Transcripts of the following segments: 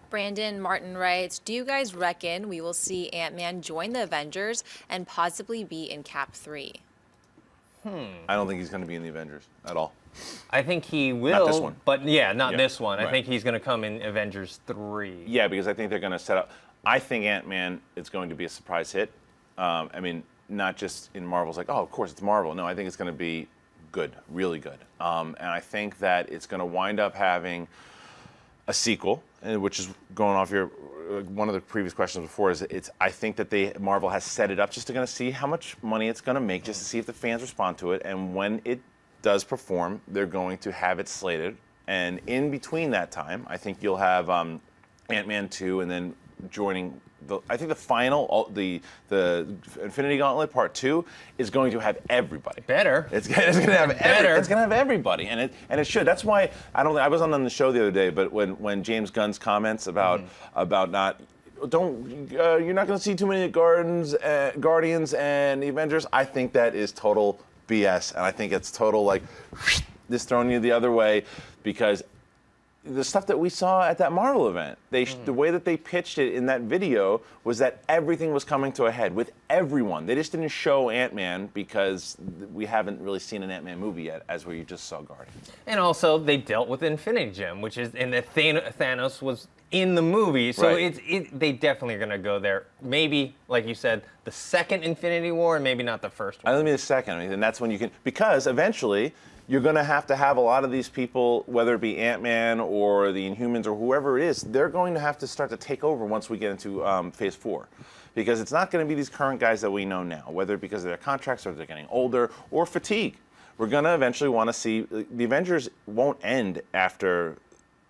Brandon Martin writes, do you guys reckon we will see Ant-Man join the Avengers and possibly be in Cap 3? I don't think he's going to be in the Avengers at all. I think he will, Not this one. but not Yeah, this one. right. I think he's going to come in Avengers 3. Yeah, because I think they're going to set up. I think Ant-Man is going to be a surprise hit. I mean, not just in Marvel's like, oh, of course it's Marvel. No, I think it's going to be good, really good. And I think that it's going to wind up having a sequel, which is going off your one of the previous questions before. I think that Marvel has set it up just to see how much money it's going to make, just to see if the fans respond to it, and when it does perform, they're going to have it slated. And in between that time, I think you'll have Ant-Man 2, and then joining I think the final, the Infinity Gauntlet Part 2 is going to have everybody. Better. It's going to have it's going to have everybody, and it should. That's why I was on the show the other day, but when James Gunn's comments about not. You're not going to see too many Guardians and the Avengers. I think that is total BS, and I think it's total just throwing you the other way, because the stuff that we saw at that Marvel event, the way that they pitched it in that video was that everything was coming to a head with everyone. They just didn't show Ant-Man because we haven't really seen an Ant-Man movie yet, as where you just saw Guardians. And also, they dealt with Infinity Gem, which is, and the Thanos was in the movie, so right. They definitely are going to go there. Maybe, like you said, the second Infinity War, and maybe not the first one. I mean the second, and that's when you can, because eventually you're going to have a lot of these people, whether it be Ant-Man or the Inhumans or whoever it is, they're going to have to start to take over once we get into Phase 4. Because it's not going to be these current guys that we know now, whether because of their contracts or they're getting older or fatigue. We're going to eventually want to see, the Avengers won't end after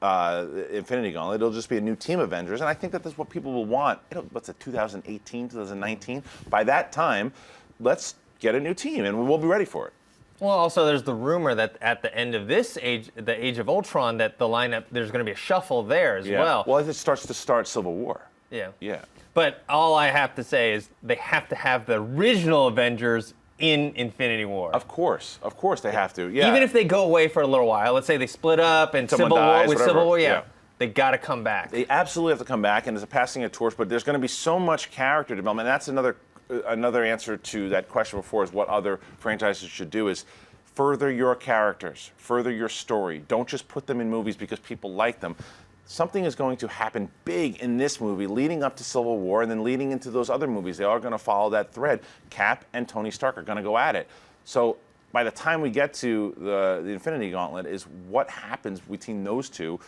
Infinity Gauntlet. It'll just be a new team Avengers, and I think that that's what people will want. What's it, 2018, 2019? By that time, let's get a new team, and we'll be ready for it. Well, also, there's the rumor that at the end of this the Age of Ultron, that the lineup, there's going to be a shuffle there as well. Well, it starts to start Civil War. Yeah. Yeah. But all I have to say is they have to have the original Avengers in Infinity War. Of course they have to. Yeah. Even if they go away for a little while, let's say they split up and Someone dies, Civil War, yeah. They got to come back. They absolutely have to come back, and it's a passing of torch. But there's going to be so much character development. And that's another answer to that question before, is what other franchises should do is further your characters, further your story. Don't just put them in movies because people like them. Something is going to happen big in this movie leading up to Civil War and then leading into those other movies. They are going to follow that thread. Cap and Tony Stark are going to go at it. So by the time we get to the Infinity Gauntlet, is what happens between those two.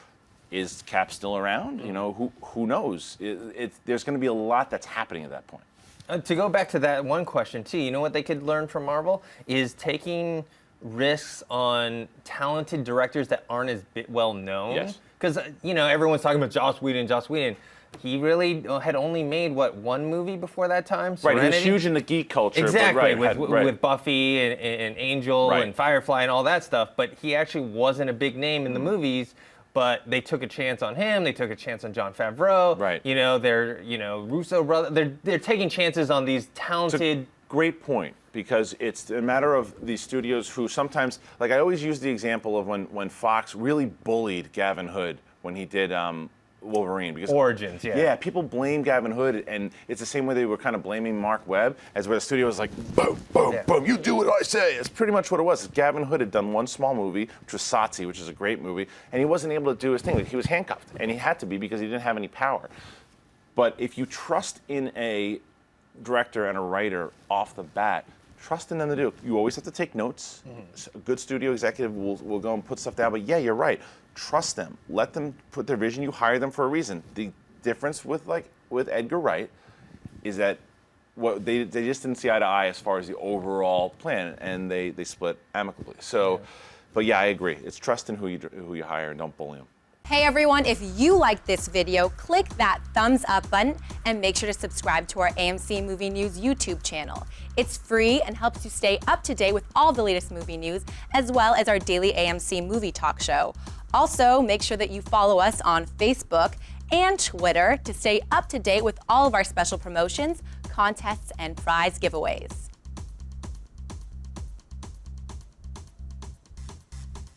Is Cap still around? You know, who knows? There's going to be a lot that's happening at that point. To go back to that one question, too, you know what they could learn from Marvel? Is taking risks on talented directors that aren't as well known. Yes. Because, everyone's talking about Joss Whedon. He really had only made, one movie before that time? Right, he was huge in the geek culture. Exactly, but with Buffy and Angel and Firefly and all that stuff. But he actually wasn't a big name in the movies. But they took a chance on him. They took a chance on Jon Favreau. Right. They're, Russo brother. They're taking chances on these talented. Great point, because it's a matter of these studios who sometimes, I always use the example of when Fox really bullied Gavin Hood when he did Wolverine. Because Origins, yeah. Yeah, people blame Gavin Hood, and it's the same way they were kind of blaming Mark Webb, as where the studio was like, boom, boom, boom, you do what I say. It's pretty much what it was. Gavin Hood had done one small movie, which was Satsi, which is a great movie, and he wasn't able to do his thing. He was handcuffed, and he had to be because he didn't have any power. But if you trust in a director and a writer off the bat, trust in them to do it. You always have to take notes. A good studio executive will go and put stuff down, but yeah, you're right. Trust them. Let them put their vision. You hire them for a reason. The difference with Edgar Wright is that they just didn't see eye to eye as far as the overall plan, and they split amicably. So, but yeah, I agree. It's trust in who you hire, and don't bully them. Hey everyone, if you liked this video, click that thumbs up button and make sure to subscribe to our AMC Movie News YouTube channel. It's free and helps you stay up to date with all the latest movie news, as well as our daily AMC movie talk show. Also, make sure that you follow us on Facebook and Twitter to stay up to date with all of our special promotions, contests, and prize giveaways.